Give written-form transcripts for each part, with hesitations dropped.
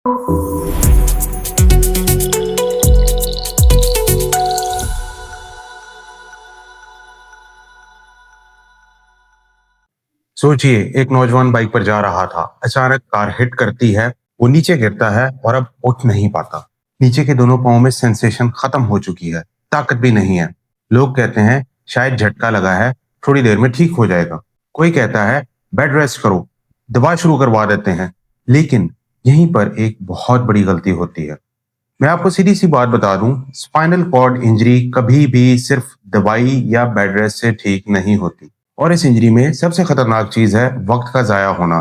सोचिए, एक नौजवान बाइक पर जा रहा था। अचानक कार हिट करती है। वो नीचे गिरता है और अब उठ नहीं पाता। नीचे के दोनों पाँव में सेंसेशन खत्म हो चुकी है, ताकत भी नहीं है। लोग कहते हैं शायद झटका लगा है, थोड़ी देर में ठीक हो जाएगा। कोई कहता है बेड रेस्ट करो, दवा शुरू करवा देते हैं। लेकिन यहीं पर एक बहुत बड़ी गलती होती है। मैं आपको सीधी सी बात बता दूं, स्पाइनल कॉर्ड इंजरी कभी भी सिर्फ दवाई या बेड रेस्ट से ठीक नहीं होती। और इस इंजरी में सबसे खतरनाक चीज है वक्त का जाया होना,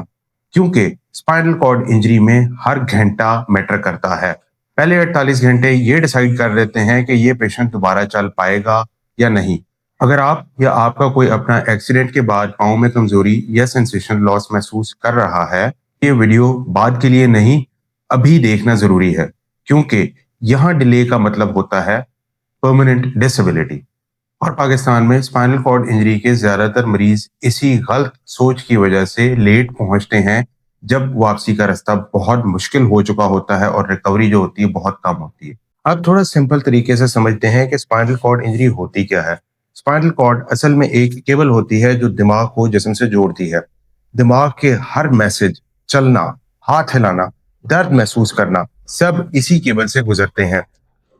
क्योंकि स्पाइनल कॉर्ड इंजरी में हर घंटा मैटर करता है। पहले 48 घंटे ये डिसाइड कर देते हैं कि ये पेशेंट दोबारा चल पाएगा या नहीं। अगर आप या आपका कोई अपना एक्सीडेंट के बाद पाँव में कमजोरी या सेंसेशन लॉस महसूस कर रहा है, ये वीडियो बाद के लिए नहीं, अभी देखना जरूरी है, क्योंकि यहाँ डिले का मतलब होता है परमानेंट डिसेबिलिटी। और पाकिस्तान में स्पाइनल कॉर्ड इंजरी के ज्यादातर मरीज इसी गलत सोच की वजह से लेट पहुंचते हैं, जब वापसी का रास्ता बहुत मुश्किल हो चुका होता है और रिकवरी जो होती है बहुत कम होती है। अब थोड़ा सिंपल तरीके से समझते हैं कि स्पाइनल कॉर्ड इंजरी होती क्या है। स्पाइनल कॉर्ड असल में एक केबल होती है जो दिमाग को जिस्म से जोड़ती है। दिमाग के हर मैसेज, चलना, हाथ हिलाना, दर्द महसूस करना, सब इसी केबल से गुजरते हैं।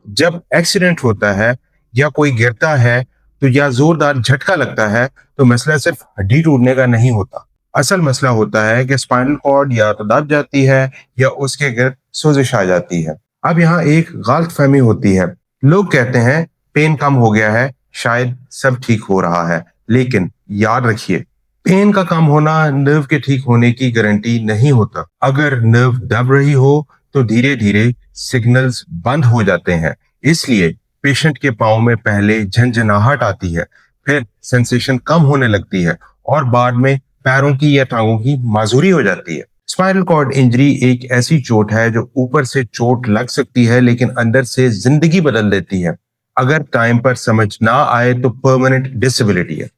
जब एक्सीडेंट होता है या कोई गिरता है तो या जोरदार झटका लगता है, तो मसला सिर्फ हड्डी टूटने का नहीं होता। असल मसला होता है कि स्पाइनल कॉर्ड या तो दब जाती है या उसके गिर्द सोजिश आ जाती है। अब यहाँ एक गलत फहमी होती है। लोग कहते हैं पेन कम हो गया है, शायद सब ठीक हो रहा है। लेकिन याद रखिए, पेन का कम होना नर्व के ठीक होने की गारंटी नहीं होता। अगर नर्व दब रही हो तो धीरे धीरे सिग्नल्स बंद हो जाते हैं। इसलिए पेशेंट के पाँव में पहले झंझनाहट आती है, फिर सेंसेशन कम होने लगती है और बाद में पैरों की या टांगों की माजूरी हो जाती है। स्पाइनल कॉर्ड इंजरी एक ऐसी चोट है जो ऊपर से चोट लग सकती है, लेकिन अंदर से जिंदगी बदल देती है। अगर टाइम पर समझ ना आए तो परमानेंट डिसेबिलिटी है।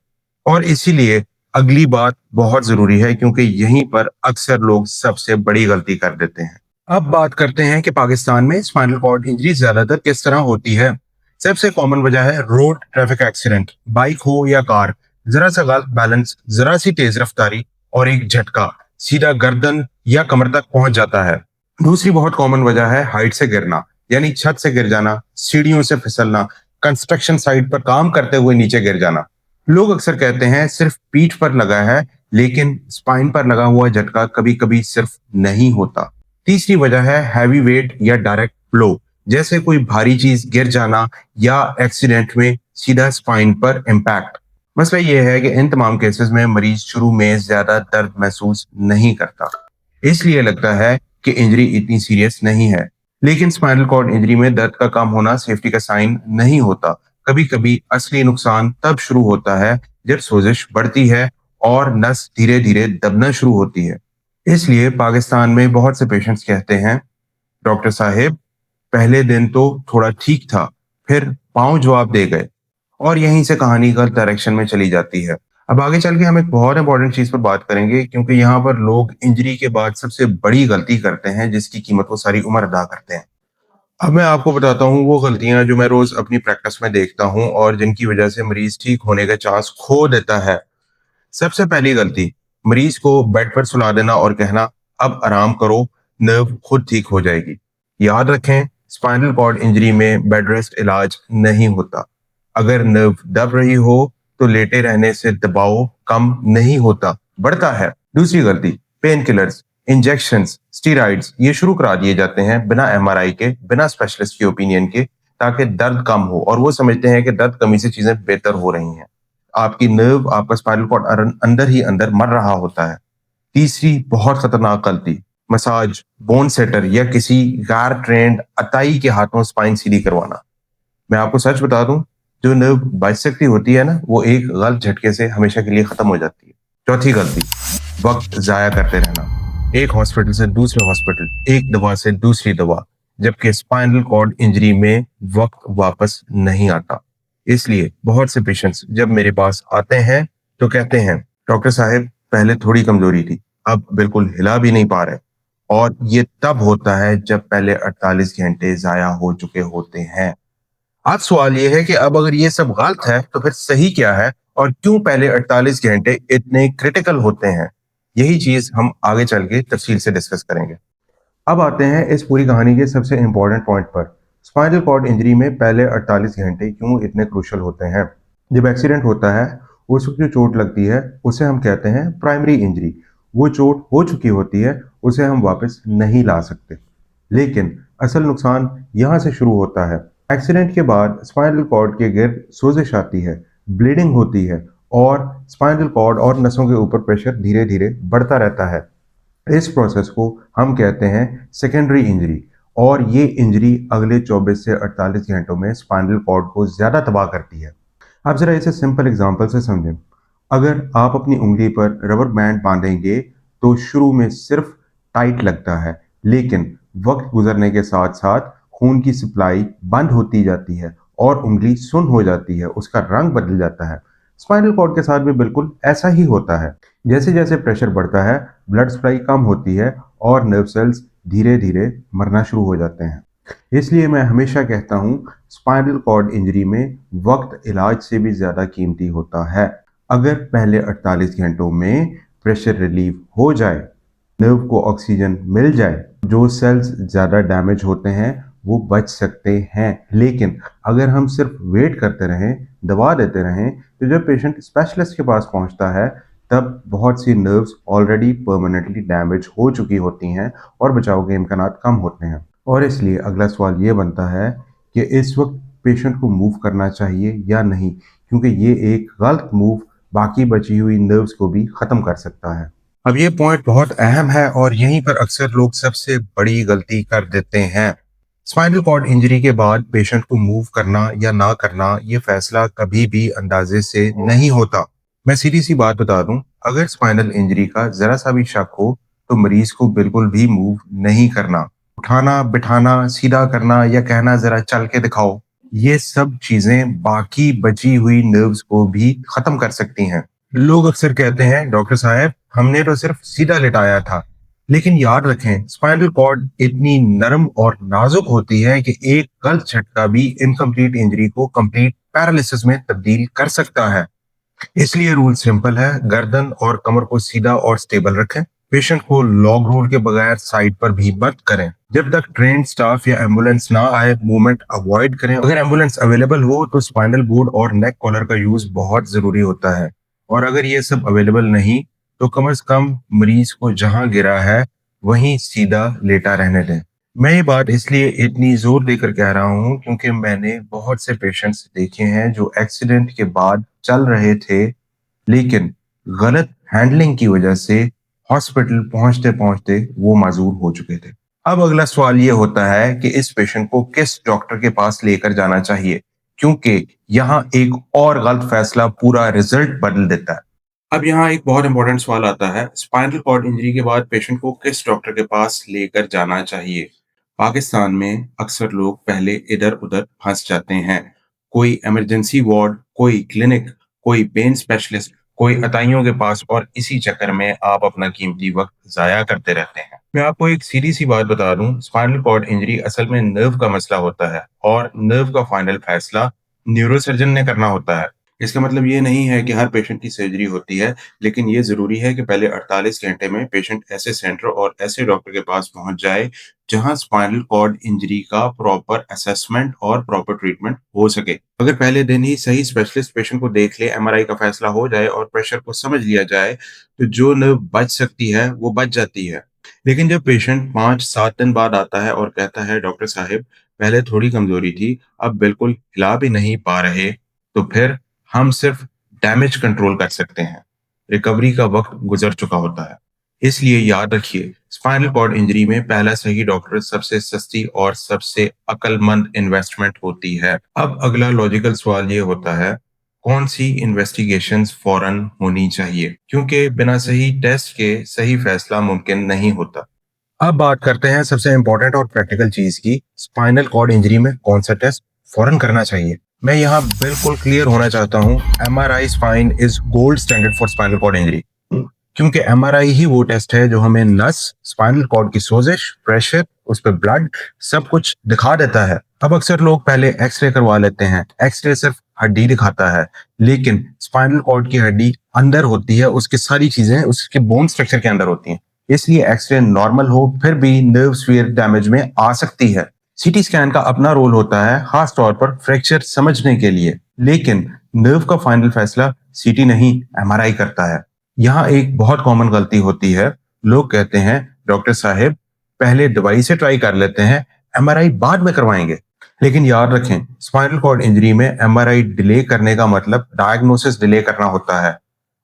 और इसीलिए अगली बात बहुत जरूरी है, क्योंकि यहीं पर अक्सर लोग सबसे बड़ी गलती कर देते हैं। अब बात करते हैं कि पाकिस्तान में स्पाइनल कॉर्ड इंजरी ज्यादातर किस तरह होती है। सबसे कॉमन वजह है रोड ट्रैफिक एक्सीडेंट। बाइक हो या कार, जरा सा गलत बैलेंस, जरा सी तेज रफ्तारी और एक झटका सीधा गर्दन या कमर तक पहुंच जाता है। दूसरी बहुत कॉमन वजह है हाइट से गिरना, यानी छत से गिर जाना, सीढ़ियों से फिसलना, कंस्ट्रक्शन साइट पर काम करते हुए नीचे गिर जाना। लोग अक्सर कहते हैं सिर्फ पीठ पर लगा है, लेकिन स्पाइन पर लगा हुआ झटका कभी कभी सिर्फ नहीं होता। तीसरी वजह है हैवी वेट या डायरेक्ट ब्लो, जैसे कोई भारी चीज गिर जाना या एक्सीडेंट में सीधा स्पाइन पर इम्पैक्ट। मसला यह है कि इन तमाम केसेस में मरीज शुरू में ज्यादा दर्द महसूस नहीं करता, इसलिए लगता है कि इंजरी इतनी सीरियस नहीं है। लेकिन स्पाइनल कॉर्ड इंजरी में दर्द का कम होना सेफ्टी का साइन नहीं होता। कभी कभी असली नुकसान तब शुरू होता है जब सोजिश बढ़ती है और नस धीरे धीरे दबना शुरू होती है। इसलिए पाकिस्तान में बहुत से पेशेंट्स कहते हैं, डॉक्टर साहेब पहले दिन तो थोड़ा ठीक था, फिर पांव जवाब दे गए। और यहीं से कहानी गलत डायरेक्शन में चली जाती है। अब आगे चल के हम एक बहुत इंपॉर्टेंट चीज पर बात करेंगे, क्योंकि यहाँ पर लोग इंजरी के बाद सबसे बड़ी गलती करते हैं जिसकी कीमत वो सारी उम्र अदा करते हैं। अब मैं आपको बताता हूँ वो गलतियां जो मैं रोज अपनी प्रैक्टिस में देखता हूँ और जिनकी वजह से मरीज ठीक होने का चांस खो देता है। सबसे पहली गलती, मरीज को बेड पर सुला देना और कहना अब आराम करो, नर्व खुद ठीक हो जाएगी। याद रखें, स्पाइनल कॉर्ड इंजरी में बेड रेस्ट इलाज नहीं होता। अगर नर्व दब रही हो तो लेटे रहने से दबाव कम नहीं होता, बढ़ता है। दूसरी गलती, पेन किलर्स, इंजेक्शंस, स्टीरॉइड्स ये शुरू करा दिए जाते हैं बिना एमआरआई के, बिना स्पेशलिस्ट की ओपिनियन के, ताकि दर्द कम हो और वो समझते हैं कि दर्द कमी से चीजें बेहतर हो रही हैं। आपकी नर्व, आपका स्पाइनल कॉर्ड अंदर ही अंदर मर रहा होता है। तीसरी बहुत खतरनाक गलती, मसाज, बोन सेटर या किसी गैर ट्रेंड अताई के हाथों स्पाइन सीधी करवाना। मैं आपको सच बता दूं, जो नर्व बच सकती होती है ना, वो एक गलत झटके से हमेशा के लिए खत्म हो जाती है। चौथी गलती, वक्त जाया करते रहना। एक हॉस्पिटल से दूसरे हॉस्पिटल, एक दवा से दूसरी दवा, जबकि स्पाइनल कॉर्ड इंजरी में वक्त वापस नहीं आता। इसलिए बहुत से पेशेंट्स जब मेरे पास आते हैं तो कहते हैं, डॉक्टर साहब पहले थोड़ी कमजोरी थी, अब बिल्कुल हिला भी नहीं पा रहे। और ये तब होता है जब पहले 48 घंटे जाया हो चुके होते हैं। अब सवाल ये है कि अब अगर ये सब गलत है तो फिर सही क्या है और क्यों पहले 48 घंटे इतने क्रिटिकल होते हैं? यही चीज हम आगे चल के तफसील से डिस्कस करेंगे। अब आते हैं इस पूरी कहानी के सबसे इंपॉर्टेंट पॉइंट पर। स्पाइनल कॉर्ड इंजरी में पहले 48 घंटे क्यों इतने क्रूशल होते हैं? जब एक्सीडेंट होता है उस वक्त जो चोट लगती है उसे हम कहते हैं प्राइमरी इंजरी। वो चोट हो चुकी होती है, उसे हम वापस नहीं ला सकते। लेकिन असल नुकसान यहाँ से शुरू होता है। एक्सीडेंट के बाद स्पाइनल कॉर्ड के गिर्द सोजिश आती है, ब्लीडिंग होती है और स्पाइनल कॉर्ड और नसों के ऊपर प्रेशर धीरे धीरे बढ़ता रहता है। इस प्रोसेस को हम कहते हैं सेकेंडरी इंजरी और ये इंजरी अगले 24 से 48 घंटों में स्पाइनल कॉर्ड को ज़्यादा तबाह करती है। आप ज़रा इसे सिंपल एग्जांपल से समझें। अगर आप अपनी उंगली पर रबर बैंड बांधेंगे तो शुरू में सिर्फ टाइट लगता है, लेकिन वक्त गुजरने के साथ साथ खून की सप्लाई बंद होती जाती है और उंगली सुन्न हो जाती है, उसका रंग बदल जाता है। स्पाइनल कॉर्ड के साथ भी बिल्कुल ऐसा ही होता है। जैसे जैसे प्रेशर बढ़ता है, ब्लड सप्लाई कम होती है और नर्व सेल्स धीरे धीरे मरना शुरू हो जाते हैं। इसलिए मैं हमेशा कहता हूँ, स्पाइनल कॉर्ड इंजरी में वक्त इलाज से भी ज़्यादा कीमती होता है। अगर पहले 48 घंटों में प्रेशर रिलीफ हो जाए, नर्व को ऑक्सीजन मिल जाए, जो सेल्स ज़्यादा डैमेज होते हैं वो बच सकते हैं। लेकिन अगर हम सिर्फ वेट करते रहें, दवा देते रहें, तो जब पेशेंट स्पेशलिस्ट के पास पहुंचता है तब बहुत सी नर्व्स ऑलरेडी परमानेंटली डैमेज हो चुकी होती हैं और बचाव के इम्कान कम होते हैं। और इसलिए अगला सवाल ये बनता है कि इस वक्त पेशेंट को मूव करना चाहिए या नहीं, क्योंकि ये एक गलत मूव बाकी बची हुई नर्व्स को भी ख़त्म कर सकता है। अब ये पॉइंट बहुत अहम है और यहीं पर अक्सर लोग सबसे बड़ी गलती कर देते हैं। स्पाइनल कॉर्ड इंजरी के बाद पेशेंट को मूव करना या ना करना ये फैसला कभी भी अंदाजे से नहीं होता। मैं सीधी सी बात बता दूं, अगर स्पाइनल इंजरी का जरा सा भी शक हो तो मरीज को बिल्कुल भी मूव नहीं करना। उठाना, बिठाना, सीधा करना या कहना जरा चल के दिखाओ, ये सब चीजें बाकी बची हुई नर्व्स को भी खत्म कर सकती हैं। लोग अक्सर कहते हैं, डॉक्टर साहब हमने तो सिर्फ सीधा लिटाया था। लेकिन याद रखें, स्पाइनल कॉर्ड इतनी नरम और नाजुक होती है कि एक गलत झटका भी इनकम्प्लीट इंजरी को कंप्लीट पैरालिसिस में तब्दील कर सकता है। इसलिए रूल सिंपल है, गर्दन और कमर को सीधा और स्टेबल रखें। पेशेंट को लॉन्ग रोल के बगैर साइड पर भी मत करें। जब तक ट्रेन स्टाफ या एम्बुलेंस ना आए, मूवमेंट अवॉइड करें। अगर एम्बुलेंस अवेलेबल हो तो स्पाइनल बोर्ड और नेक कॉलर का यूज बहुत जरूरी होता है, और अगर ये सब अवेलेबल नहीं तो कम से कम मरीज को जहां गिरा है वहीं सीधा लेटा रहने दें। मैं ये बात इसलिए इतनी जोर देकर कह रहा हूँ क्योंकि मैंने बहुत से पेशेंट्स देखे हैं जो एक्सीडेंट के बाद चल रहे थे, लेकिन गलत हैंडलिंग की वजह से हॉस्पिटल पहुंचते पहुंचते वो माजूर हो चुके थे। अब अगला सवाल ये होता है कि इस पेशेंट को किस डॉक्टर के पास लेकर जाना चाहिए, क्योंकि यहाँ एक और गलत फैसला पूरा रिजल्ट बदल देता है। अब यहाँ एक बहुत इंपॉर्टेंट सवाल आता है, स्पाइनल कॉर्ड इंजरी के बाद पेशेंट को किस डॉक्टर के पास लेकर जाना चाहिए? पाकिस्तान में अक्सर लोग पहले इधर उधर फंस जाते हैं। कोई इमरजेंसी वार्ड, कोई क्लिनिक, कोई पेन स्पेशलिस्ट, कोई अताइयों के पास, और इसी चक्कर में आप अपना कीमती वक्त जाया करते रहते हैं। मैं आपको एक सीधी सी बात बता दूं, स्पाइनल कॉर्ड इंजरी असल में नर्व का मसला होता है और नर्व का फाइनल फैसला न्यूरोसर्जन ने करना होता है। इसका मतलब ये नहीं है कि हर पेशेंट की सर्जरी होती है, लेकिन ये ज़रूरी है कि पहले 48 घंटे में पेशेंट ऐसे सेंटर और ऐसे डॉक्टर के पास पहुंच जाए जहां स्पाइनल कॉर्ड इंजरी का प्रॉपर असेसमेंट और प्रॉपर ट्रीटमेंट हो सके। अगर पहले दिन ही सही स्पेशलिस्ट पेशेंट को देख ले, एमआरआई का फैसला हो जाए और प्रेशर को समझ लिया जाए, तो जो नर्व बच सकती है वो बच जाती है। लेकिन जब पेशेंट 5-7 दिन बाद आता है और कहता है, डॉक्टर साहब पहले थोड़ी कमजोरी थी, अब बिल्कुल हिला भी नहीं पा रहे, तो फिर हम सिर्फ डैमेज कंट्रोल कर सकते हैं। रिकवरी का वक्त गुजर चुका होता है। इसलिए याद रखिए, स्पाइनल कॉर्ड इंजरी में पहला सही डॉक्टर सबसे सस्ती और सबसे अक्लमंद इन्वेस्टमेंट होती है। अब अगला लॉजिकल सवाल ये होता है, कौन सी इन्वेस्टिगेशंस फौरन होनी चाहिए, क्योंकि बिना सही टेस्ट के सही फैसला मुमकिन नहीं होता। अब बात करते हैं सबसे इंपॉर्टेंट और प्रैक्टिकल चीज की, स्पाइनल कॉर्ड इंजरी में कौन सा टेस्ट फौरन करना चाहिए। मैं यहाँ बिल्कुल क्लियर होना चाहता हूँ, MRI spine is gold standard for spinal cord injury. क्योंकि एमआरआई ही वो टेस्ट है जो हमें नस, स्पाइनल कॉर्ड की सोजिश, प्रेशर, उस पर ब्लड, सब कुछ दिखा देता है। अब अक्सर लोग पहले एक्सरे करवा लेते हैं। एक्सरे सिर्फ हड्डी दिखाता है, लेकिन स्पाइनल कॉर्ड की हड्डी अंदर होती है, उसकी सारी चीजें उसके बोन स्ट्रक्चर के अंदर होती हैं। इसलिए एक्सरे नॉर्मल हो फिर भी नर्व स्फीयर डैमेज में आ सकती है। सीटी स्कैन का अपना रोल होता है, खास तौर पर फ्रैक्चर समझने के लिए, लेकिन नर्व का फाइनल फैसला सीटी नहीं, एमआरआई करता है। यहाँ एक बहुत कॉमन गलती होती है। लोग कहते हैं डॉक्टर साहब पहले दवाई से ट्राई कर लेते हैं, एमआरआई बाद में करवाएंगे। लेकिन याद रखें, स्पाइनल कॉर्ड इंजरी में एमआरआई डिले करने का मतलब डायग्नोसिस डिले करना होता है,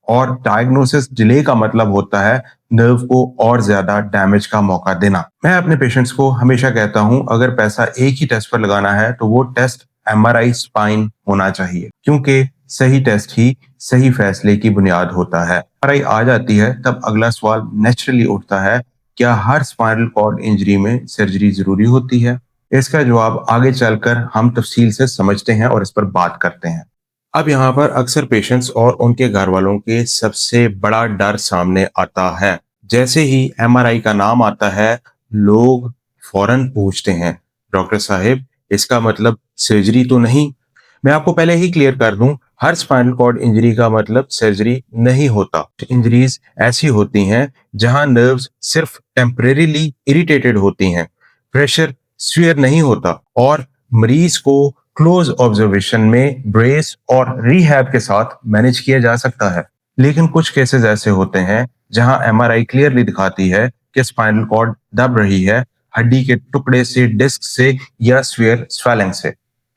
और डायग्नोसिस डिले का मतलब होता है नर्व को और ज्यादा डैमेज का मौका देना। मैं अपने पेशेंट्स को हमेशा कहता हूं, अगर पैसा एक ही टेस्ट पर लगाना है तो वो टेस्ट एमआरआई स्पाइन होना चाहिए, क्योंकि सही टेस्ट ही सही फैसले की बुनियाद होता है। एमआरआई आ जाती है तब अगला सवाल नेचुरली उठता है, क्या हर स्पाइनल कॉर्ड इंजरी में सर्जरी जरूरी होती है? इसका जवाब आगे चलकर हम तफसील से समझते हैं और इस पर बात करते हैं। अब यहाँ पर अक्सर पेशेंट्स और उनके घर वालों के सबसे बड़ा डर सामने आता है। जैसे ही एमआरआई का नाम आता है, लोग फौरन पूछते हैं, डॉक्टर साहब इसका मतलब सर्जरी तो नहीं? मैं आपको पहले ही क्लियर कर दूं, हर स्पाइनल कॉर्ड इंजरी का मतलब सर्जरी नहीं होता। इंजरीज ऐसी होती हैं जहां नर्व्स सिर्फ टेम्परेरीली इरिटेटेड होती हैं, प्रेशर स्फीयर नहीं होता, और मरीज को क्लोज ऑब्जर्वेशन में ब्रेस और रिहैब के साथ मैनेज किया जा सकता है। लेकिन कुछ केसेस ऐसे होते हैं जहां एमआरआई क्लियरली दिखाती है कि स्पाइनल कॉर्ड दब रही है, हड्डी के टुकड़े से, डिस्क से या स्फीयर स्वेलिंग से।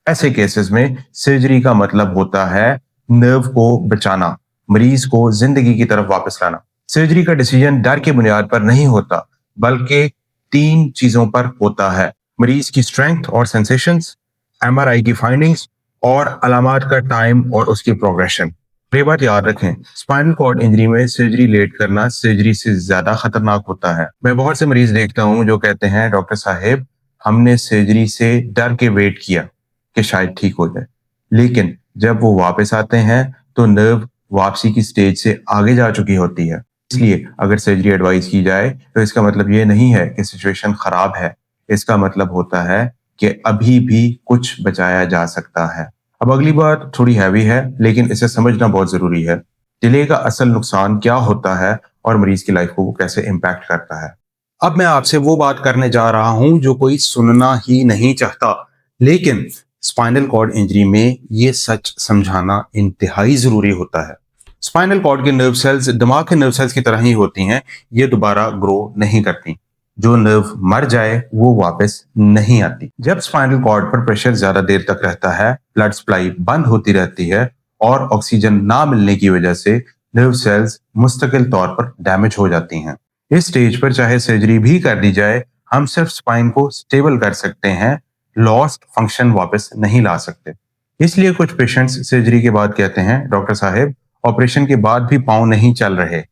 ऐसे केसेस में सर्जरी का मतलब होता है नर्व को बचाना, मरीज को जिंदगी की तरफ वापस लाना। सर्जरी का डिसीजन डर की बुनियाद पर नहीं होता, बल्कि 3 चीजों पर होता है: मरीज की स्ट्रेंथ और सेंसेशंस, एमआरआई की फाइंडिंग्स, और अलामात का टाइम और उसकी प्रोग्रेशन। ये बात याद रखें, स्पाइनल कॉर्ड इंजरी में सर्जरी लेट करना सर्जरी से ज्यादा खतरनाक होता है। मैं बहुत से मरीज देखता हूं जो कहते हैं, डॉक्टर साहब हमने सर्जरी से डर के वेट किया कि शायद ठीक हो जाए, लेकिन जब वो वापस आते हैं तो नर्व वापसी की स्टेज से आगे जा चुकी होती है। इसलिए अगर सर्जरी एडवाइस की जाए तो इसका मतलब ये नहीं है कि सिचुएशन खराब है, इसका मतलब होता है कि अभी भी कुछ बचाया जा सकता है। अब अगली बात थोड़ी हैवी है, लेकिन इसे समझना बहुत जरूरी है। डिले का असल नुकसान क्या होता है और मरीज की लाइफ को वो कैसे इम्पैक्ट करता है। अब मैं आपसे वो बात करने जा रहा हूं जो कोई सुनना ही नहीं चाहता, लेकिन स्पाइनल कॉर्ड इंजरी में ये सच समझाना इंतहाई जरूरी होता है। स्पाइनल कॉर्ड के नर्व सेल्स दिमाग के नर्व सेल्स की तरह ही होती हैं, ये दोबारा ग्रो नहीं करती। जो नर्व मर जाए वो वापस नहीं आती। जब स्पाइनल कॉर्ड पर प्रेशर ज्यादा देर तक रहता है, ब्लड सप्लाई बंद होती रहती है और ऑक्सीजन ना मिलने की वजह से नर्व सेल्स मुस्तकिल तौर पर डैमेज हो जाती हैं। इस स्टेज पर चाहे सर्जरी भी कर दी जाए, हम सिर्फ स्पाइन को स्टेबल कर सकते हैं, लॉस्ट फंक्शन वापस नहीं ला सकते। इसलिए कुछ पेशेंट्स सर्जरी के बाद कहते हैं, डॉक्टर साहब ऑपरेशन के बाद भी पाँव नहीं चल रहे।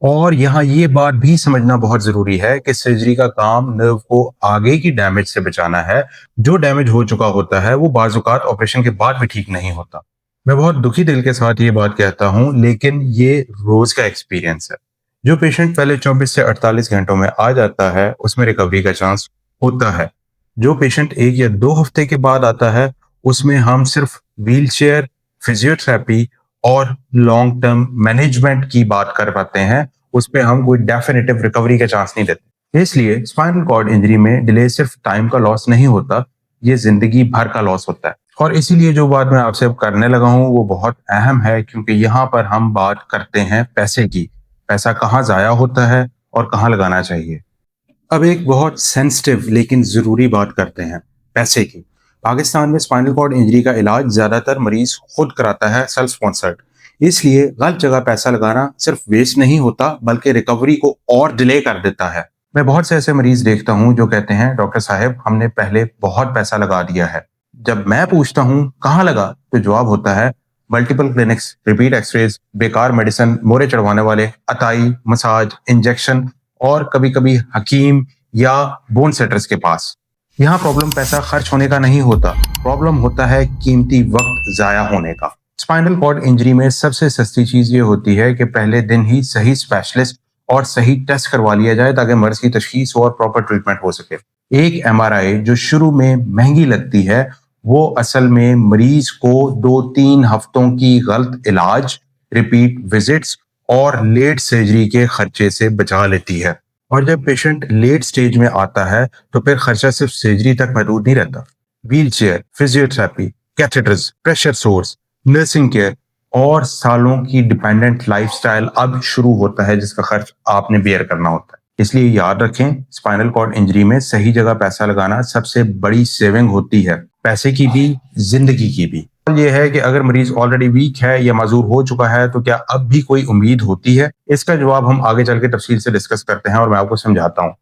और यहाँ ये बात भी समझना बहुत जरूरी है कि सर्जरी का काम नर्व को आगे की डैमेज से बचाना है। जो डैमेज हो चुका होता है वो बाजुकात ऑपरेशन के बाद भी ठीक नहीं होता। मैं बहुत दुखी दिल के साथ ये बात कहता हूँ, लेकिन ये रोज का एक्सपीरियंस है। जो पेशेंट पहले 24 से 48 घंटों में आ जाता है उसमें रिकवरी का चांस होता है। जो पेशेंट 1 या 2 हफ्ते के बाद आता है उसमें हम सिर्फ व्हील चेयर, फिजियोथेरेपी और लॉन्ग टर्म मैनेजमेंट की बात कर पाते हैं, उस पर हम कोई डेफिनेटिव रिकवरी का चांस नहीं देते। इसलिए स्पाइनल कॉर्ड इंजरी में डिले सिर्फ टाइम का लॉस नहीं होता, ये जिंदगी भर का लॉस होता है। और इसीलिए जो बात मैं आपसे अब करने लगा हूं वो बहुत अहम है, क्योंकि यहाँ पर हम बात करते हैं पैसे की। पैसा कहाँ जाया होता है और कहाँ लगाना चाहिए। अब एक बहुत सेंसिटिव लेकिन जरूरी बात करते हैं, पैसे की। पाकिस्तान में स्पाइनल कॉर्ड इंजरी का इलाज ज्यादातर मरीज खुद कराता है, सेल्फ स्पॉन्सर्ड। इसलिए गलत जगह पैसा लगाना सिर्फ वेस्ट नहीं होता, बल्कि रिकवरी को और डिले कर देता है। मैं बहुत से ऐसे मरीज देखता हूं जो कहते हैं, डॉक्टर साहब हमने पहले बहुत पैसा लगा दिया है। जब मैं पूछता हूं कहाँ लगा, तो जवाब होता है मल्टीपल क्लिनिक्स, रिपीट एक्सरेज, बेकार मेडिसिन, मोरे चढ़वाने वाले, अताई, मसाज, इंजेक्शन और कभी कभी हकीम या बोन सेटर्स के पास। यहाँ प्रॉब्लम पैसा खर्च होने का नहीं होता, प्रॉब्लम होता है कीमती वक्त जाया होने का। स्पाइनल कॉर्ड इंजरी में सबसे सस्ती चीज ये होती है कि पहले दिन ही सही स्पेशलिस्ट और सही टेस्ट करवा लिया जाए ताकि मर्ज की तशखीस और प्रॉपर ट्रीटमेंट हो सके। एक एमआरआई जो शुरू में महंगी लगती है, वो असल में मरीज को 2-3 हफ्तों की गलत इलाज, रिपीट विजिट्स और लेट सर्जरी के खर्चे से बचा लेती है। और जब पेशेंट लेट स्टेज में आता है तो फिर खर्चा सिर्फ सर्जरी तक महदूद नहीं रहता। Wheel chair, physiotherapy, catheters, pressure source, nursing care और सालों की डिपेंडेंट लाइफस्टाइल अब शुरू होता है जिसका खर्च आपने बेयर करना होता है। इसलिए याद रखें, स्पाइनल कॉर्ड इंजरी में सही जगह पैसा लगाना सबसे बड़ी सेविंग होती है, पैसे की भी, जिंदगी की भी। ये है कि अगर मरीज ऑलरेडी वीक है या माजूर हो चुका है तो क्या अब भी कोई उम्मीद होती है? इसका जवाब हम आगे चल के तफसील से डिस्कस करते हैं और मैं आपको समझाता हूँ।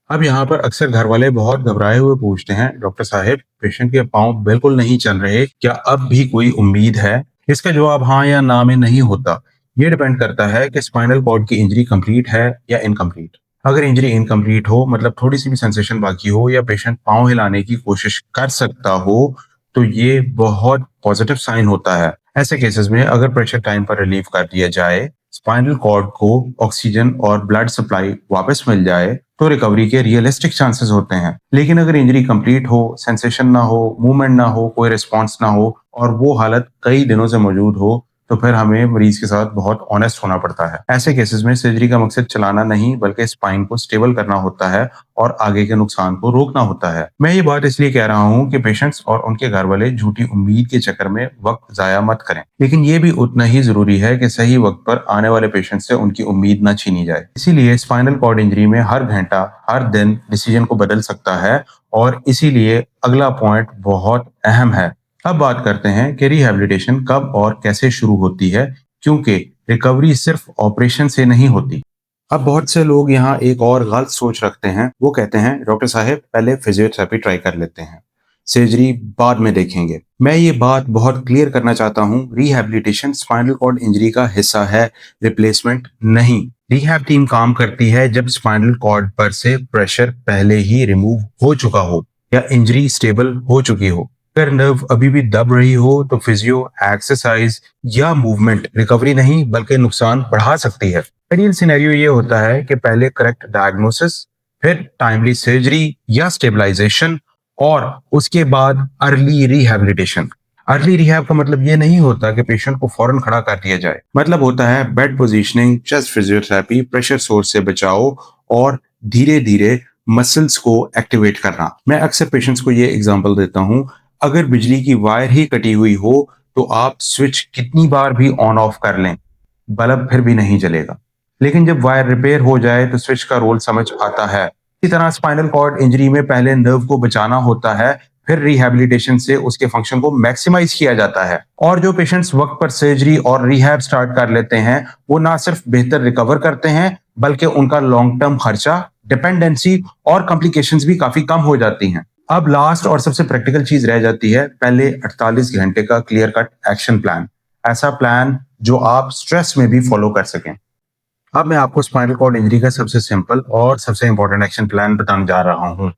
अब यहाँ पर अक्सर घर वाले बहुत घबराए हुए पूछते हैं, डॉक्टर साहब पेशेंट के पांव बिल्कुल नहीं चल रहे, क्या अब भी कोई उम्मीद है? इसका जवाब हाँ या ना में नहीं होता। ये डिपेंड करता है कि स्पाइनल कॉर्ड की इंजरी कंप्लीट है या इनकम्प्लीट। अगर इंजरी इनकम्प्लीट हो, मतलब थोड़ी सी भी सेंसेशन बाकी हो या पेशेंट पांव हिलाने की कोशिश कर सकता हो, तो ये बहुत पॉजिटिव साइन होता है। ऐसे केसेस में अगर प्रेशर टाइम पर रिलीव कर दिया जाए, स्पाइनल कॉर्ड को ऑक्सीजन और ब्लड सप्लाई वापस मिल जाए, तो रिकवरी के रियलिस्टिक चांसेस होते हैं। लेकिन अगर इंजरी कंप्लीट हो, सेंसेशन ना हो, मूवमेंट ना हो, कोई रिस्पॉन्स ना हो और वो हालत कई दिनों से मौजूद हो, तो फिर हमें मरीज के साथ बहुत ऑनेस्ट होना पड़ता है। ऐसे केसेस में सर्जरी का मकसद चलाना नहीं बल्कि स्पाइन को स्टेबल करना होता है और आगे के नुकसान को रोकना होता है। मैं ये बात इसलिए कह रहा हूँ कि पेशेंट्स और उनके घर वाले झूठी उम्मीद के चक्कर में वक्त जाया मत करें, लेकिन ये भी उतना ही जरूरी है कि सही वक्त पर आने वाले पेशेंट से उनकी उम्मीद न छीनी जाए। इसीलिए स्पाइनल कॉर्ड इंजरी में हर घंटा, हर दिन डिसीजन को बदल सकता है और इसीलिए अगला पॉइंट बहुत अहम है। अब बात करते हैं कि रिहैबिलिटेशन कब और कैसे शुरू होती है, क्योंकि रिकवरी सिर्फ ऑपरेशन से नहीं होती। अब बहुत से लोग यहाँ एक और गलत सोच रखते हैं। वो कहते हैं, डॉक्टर साहब पहले फिजियोथेरेपी ट्राई कर लेते हैं, सर्जरी बाद में देखेंगे। मैं ये बात बहुत क्लियर करना चाहता हूँ, रिहैबिलिटेशन स्पाइनल कॉर्ड इंजरी का हिस्सा है, रिप्लेसमेंट नहीं। रिहैब टीम काम करती है जब स्पाइनल कॉर्ड पर से प्रेशर पहले ही रिमूव हो चुका हो या इंजरी स्टेबल हो चुकी हो। अगर नर्व अभी भी दब रही हो तो फिजियो, एक्सरसाइज या मूवमेंट रिकवरी नहीं बल्कि नुकसान बढ़ा सकती है। आइडियल सिनेरियो ये होता है कि पहले करेक्ट डायग्नोसिस, फिर टाइमली सर्जरी या स्टेबलाइजेशन और उसके बाद अर्ली रिहैबिलिटेशन। अर्ली रिहैब का मतलब ये नहीं होता कि पेशेंट को फौरन खड़ा कर दिया जाए। मतलब होता है bed positioning, chest physiotherapy, pressure source से बचाओ और धीरे धीरे मसल्स को एक्टिवेट करना। मैं अक्सर पेशेंट्स को ये एग्जांपल देता हूँ, अगर बिजली की वायर ही कटी हुई हो तो आप स्विच कितनी बार भी ऑन ऑफ कर लें, बल्ब फिर भी नहीं जलेगा। लेकिन जब वायर रिपेयर हो जाए तो स्विच का रोल समझ आता है। इसी तरह स्पाइनल कॉर्ड इंजरी में पहले नर्व को बचाना होता है, फिर रिहैबिलिटेशन से उसके फंक्शन को मैक्सिमाइज किया जाता है। और जो पेशेंट्स वक्त पर सर्जरी और रिहैब स्टार्ट कर लेते हैं, वो ना सिर्फ बेहतर रिकवर करते हैं बल्कि उनका लॉन्ग टर्म खर्चा, डिपेंडेंसी और कॉम्प्लिकेशंस भी काफी कम हो जाती हैं। अब लास्ट और सबसे प्रैक्टिकल चीज रह जाती है, पहले 48 घंटे का क्लियर कट एक्शन प्लान। ऐसा प्लान जो आप स्ट्रेस में भी फॉलो कर सकें। अब मैं आपको स्पाइनल कॉर्ड इंजरी का सबसे सिंपल और सबसे इंपॉर्टेंट एक्शन प्लान बताने जा रहा हूं।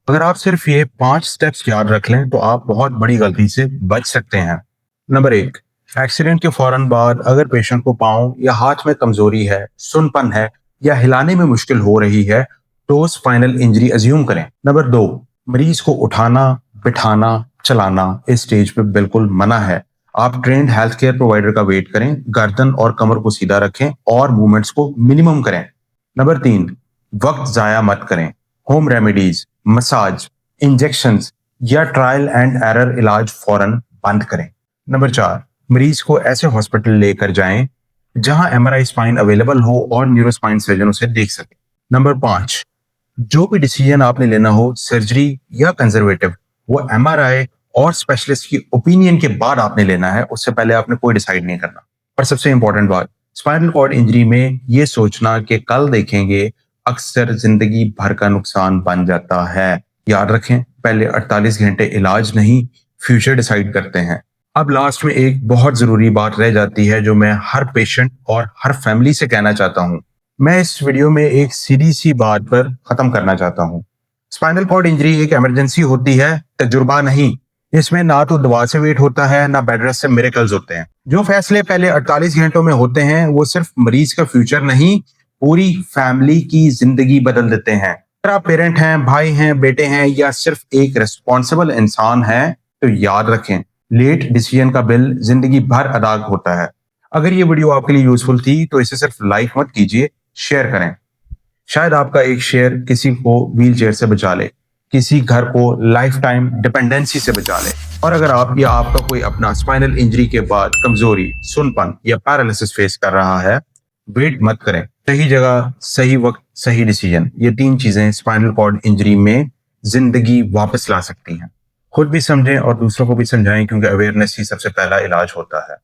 अगर आप सिर्फ ये 5 स्टेप्स याद रख लें तो आप बहुत बड़ी गलती से बच सकते हैं। नंबर 1, एक्सीडेंट के फौरन बाद अगर पेशेंट को पांव या हाथ में कमजोरी है, सुनपन है या हिलाने में मुश्किल हो रही है तो स्पाइनल इंजरी अज्यूम करें। नंबर 2, मरीज को उठाना, बिठाना, चलाना इस स्टेज पे बिल्कुल मना है। आप ट्रेंड हेल्थ केयर प्रोवाइडर का वेट करें, गर्दन और कमर को सीधा रखें और मूवमेंट्स को मिनिमम करें। नंबर 3, वक्त जाया मत करें। होम रेमेडीज, मसाज, इंजेक्शंस या ट्रायल एंड एरर इलाज फौरन बंद करें। नंबर 4, मरीज को ऐसे हॉस्पिटल लेकर जाएं जहां एमआरआई स्पाइन अवेलेबल हो और न्यूरोस्पाइन सर्जन उसे देख सके। नंबर 5, जो भी डिसीजन आपने लेना हो, सर्जरी या कंजर्वेटिव, वो एमआरआई और स्पेशलिस्ट की ओपिनियन के बाद आपने लेना है, उससे पहले आपने कोई डिसाइड नहीं करना। और सबसे इंपॉर्टेंट बात, स्पाइनल कॉर्ड इंजरी में ये सोचना कि कल देखेंगे अक्सर जिंदगी भर का नुकसान बन जाता है। याद रखें, पहले 48 घंटे इलाज नहीं, फ्यूचर डिसाइड करते हैं। अब लास्ट में एक बहुत जरूरी बात रह जाती है जो मैं हर पेशेंट और हर फैमिली से कहना चाहता हूं। मैं इस वीडियो में एक सीधी सी बात पर खत्म करना चाहता हूं। स्पाइनल कॉर्ड इंजरी एक इमरजेंसी होती है, तजुर्बा नहीं। इसमें ना तो दवा से वेट होता है, ना बेड रेस्ट से मिरेकल्स होते हैं। जो फैसले पहले 48 घंटों में होते हैं, वो सिर्फ मरीज का फ्यूचर नहीं, पूरी फैमिली की जिंदगी बदल देते हैं। अगर आप पेरेंट हैं, भाई हैं, बेटे हैं, या सिर्फ एक रिस्पॉन्सिबल इंसान है, तो याद रखें, लेट डिसीजन का बिल जिंदगी भर अदा होता है। अगर ये वीडियो आपके लिए यूजफुल थी, तो इसे सिर्फ लाइक मत कीजिए, शेयर करें। शायद आपका एक शेयर किसी को व्हील चेयर से बचा ले, किसी घर को लाइफ टाइम डिपेंडेंसी से बचा ले। और अगर आप या आपका कोई अपना स्पाइनल इंजरी के बाद कमजोरी, सुनपन या पैरालिसिस फेस कर रहा है, वेट मत करें। सही जगह, सही वक्त, सही डिसीजन, ये 3 चीजें स्पाइनल कॉर्ड इंजरी में जिंदगी वापस ला सकती हैं। खुद भी समझें और दूसरों को भी समझाएं, क्योंकि अवेयरनेस ही सबसे पहला इलाज होता है।